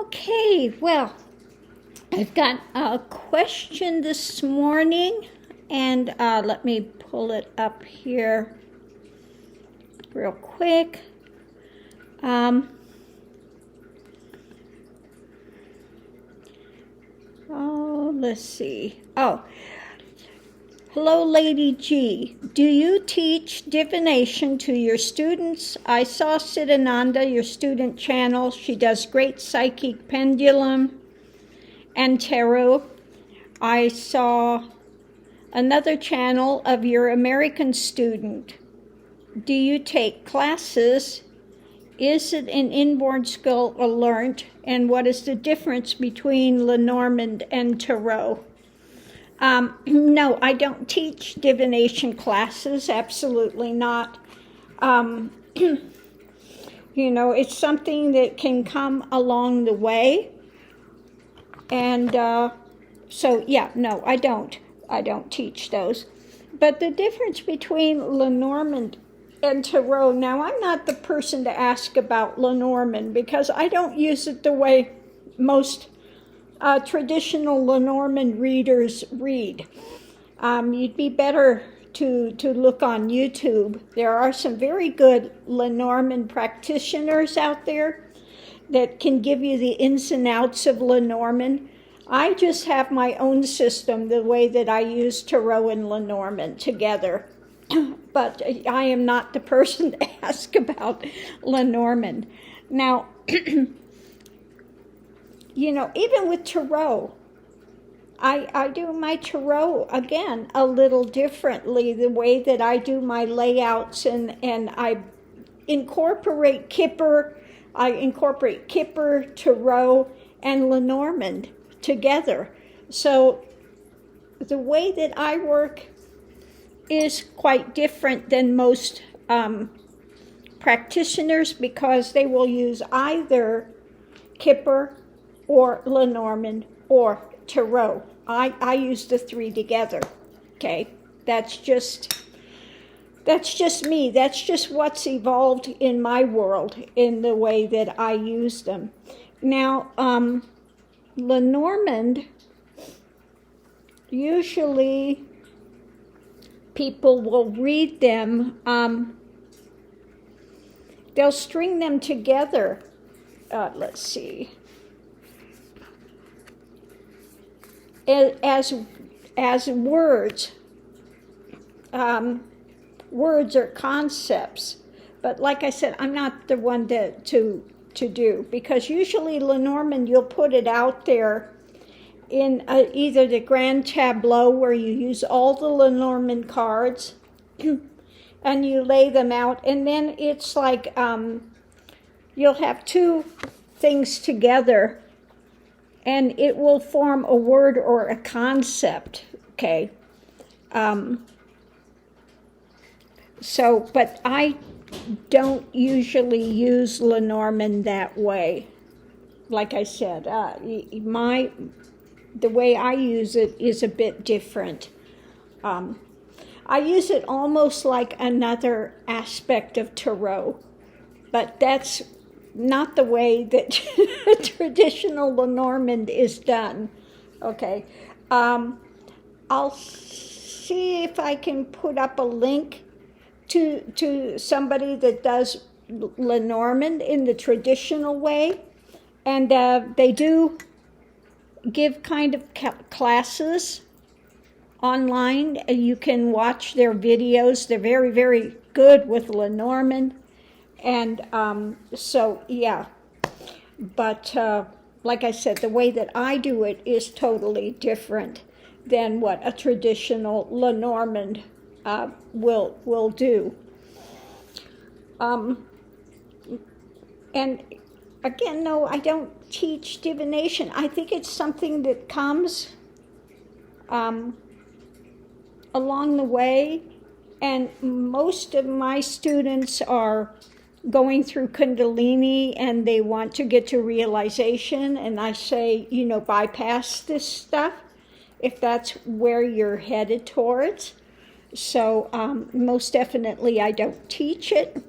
Okay, well, I've got a question this morning, and let me pull it up here real quick. Let's see. Hello, Lady G. Do you teach divination to your students? I saw Siddhananda, your student channel. She does great psychic pendulum and tarot. I saw another channel of your American student. Do you take classes? Is it an inborn skill or learned? And what is the difference between Lenormand and Tarot? No, I don't teach divination classes, absolutely not. It's something that can come along the way. And no, I don't. I don't teach those. But the difference between Lenormand and Tarot, now I'm not the person to ask about Lenormand because I don't use it the way most traditional Lenormand readers read. You'd be better to look on YouTube. There are some very good Lenormand practitioners out there that can give you the ins and outs of Lenormand. I just have my own system, the way that I use Tarot and Lenormand together. But I am not the person to ask about Lenormand. Now, even with Tarot, I do my Tarot, again, a little differently, the way that I do my layouts, and I incorporate Kipper, Tarot, and Lenormand together. So the way that I work is quite different than most practitioners because they will use either Kipper or Lenormand or Tarot. I use the three together. Okay, that's just me. That's just what's evolved in my world in the way that I use them. Now, Lenormand, usually people will read them. They'll string them together. Let's see. As words, words or concepts. But like I said, I'm not the one to do, because usually Lenormand, you'll put it out there in either the grand tableau where you use all the Lenormand cards and you lay them out, and then it's like you'll have two things together and it will form a word or a concept, okay? But I don't usually use Lenormand that way. Like I said, the way I use it is a bit different. I use it almost like another aspect of Tarot, but that's not the way that traditional Lenormand is done. Okay. I'll see if I can put up a link to somebody that does Lenormand in the traditional way, and they do give kind of classes online. You can watch their videos. They're very, very good with Lenormand. And but like I said, the way that I do it is totally different than what a traditional Lenormand will do. And again, no, I don't teach divination. I think it's something that comes along the way, and most of my students are going through Kundalini and they want to get to realization, and I say, bypass this stuff if that's where you're headed towards. So most definitely I don't teach it.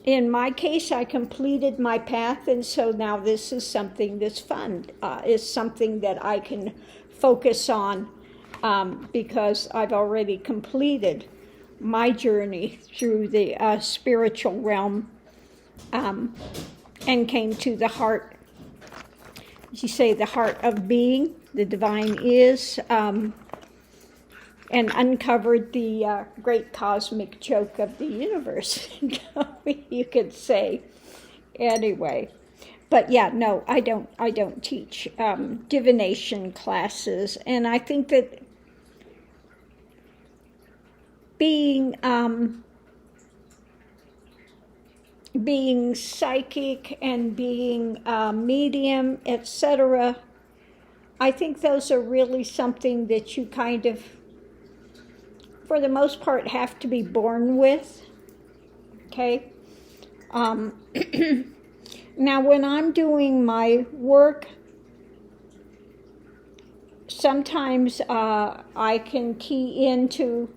in my case, I completed my path, and so now this is something that's fun. Is something that I can focus on because I've already completed my journey through the spiritual realm and came to the heart, as you say, the heart of being, the divine is, and uncovered the great cosmic joke of the universe, you could say. Anyway, but yeah, no, I don't teach divination classes, and I think that being psychic and being medium, etc., I think those are really something that you kind of, for the most part, have to be born with. Okay. Now, when I'm doing my work, sometimes I can key into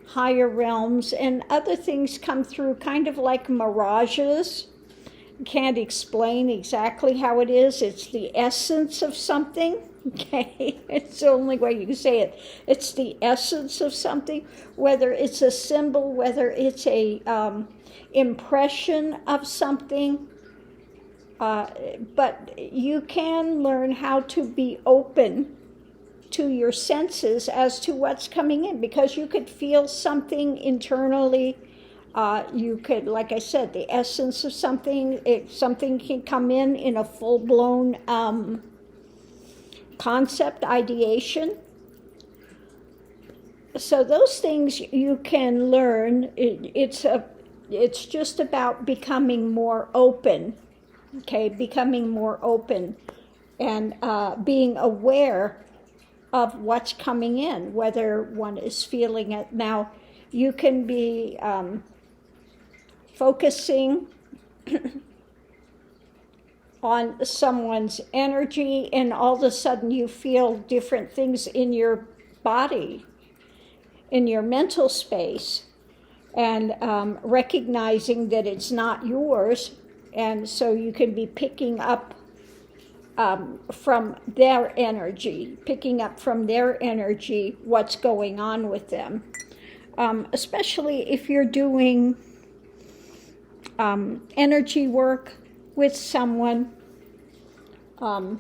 higher realms, and other things come through kind of like mirages. Can't explain exactly how it is. It's the essence of something. Okay, it's the only way you can say it. It's the essence of something, whether it's a symbol, whether it's a impression of something. But you can learn how to be open to your senses as to what's coming in, because you could feel something internally. You could, like I said, the essence of something. Something can come in a full-blown concept, ideation. So those things you can learn. It's just about becoming more open. Okay, becoming more open and being aware of what's coming in, whether one is feeling it. Now, you can be focusing on someone's energy, and all of a sudden you feel different things in your body, in your mental space, and recognizing that it's not yours, and so you can be picking up from their energy, what's going on with them. Especially if you're doing energy work with someone. And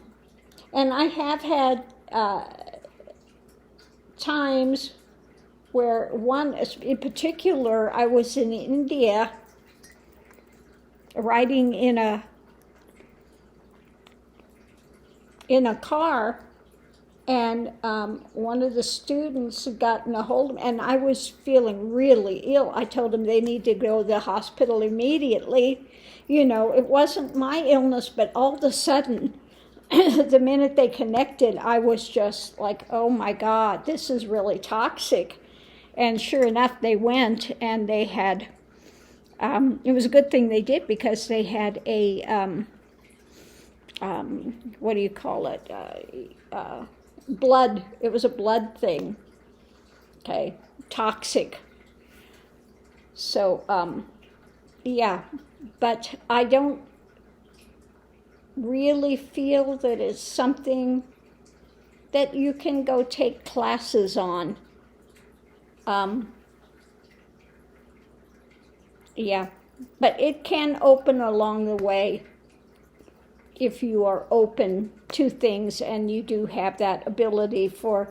I have had times where one, in particular, I was in India riding in a car, and one of the students had gotten a hold of me, and I was feeling really ill. I told them they need to go to the hospital immediately. You know, it wasn't my illness, but all of a sudden, the minute they connected, I was just like, oh my God, this is really toxic. And sure enough, they went, and they had, it was a good thing they did, because they had a, what do you call it? Blood. It was a blood thing. Okay, toxic. So, yeah, but I don't really feel that it's something that you can go take classes on. Yeah, but it can open along the way if you are open to things and you do have that ability for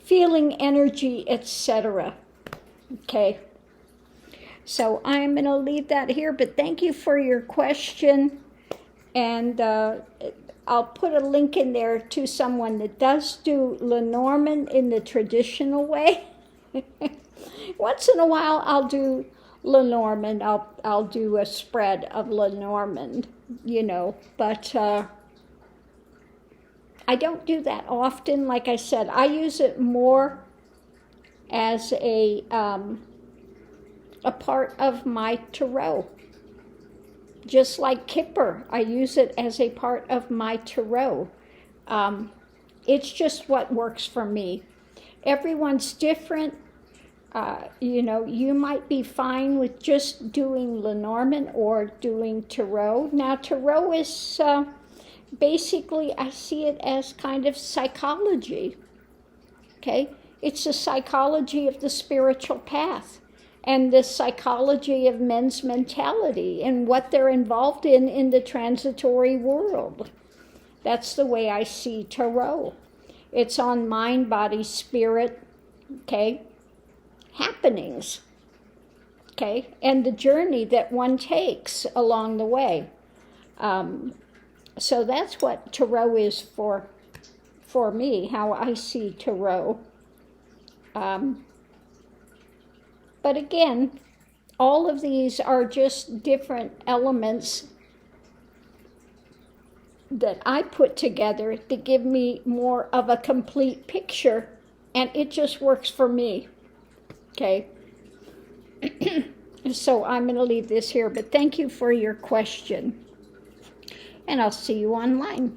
feeling energy, etc. Okay, so I'm going to leave that here, but thank you for your question, and I'll put a link in there to someone that does do Lenormand in the traditional way. Once in a while I'll do Lenormand. I'll do a spread of Lenormand, you know, but I don't do that often. Like I said, I use it more as a part of my tarot. Just like Kipper, I use it as a part of my tarot. It's just what works for me. Everyone's different. You know, you might be fine with just doing Lenormand or doing Tarot. Now, Tarot is basically, I see it as kind of psychology, okay? It's the psychology of the spiritual path and the psychology of men's mentality and what they're involved in the transitory world. That's the way I see Tarot. It's on mind, body, spirit, okay? Happenings, okay? And the journey that one takes along the way. So that's what Tarot is for me, how I see Tarot. But again, all of these are just different elements that I put together to give me more of a complete picture, and it just works for me, okay? So I'm going to leave this here, but thank you for your question, and I'll see you online.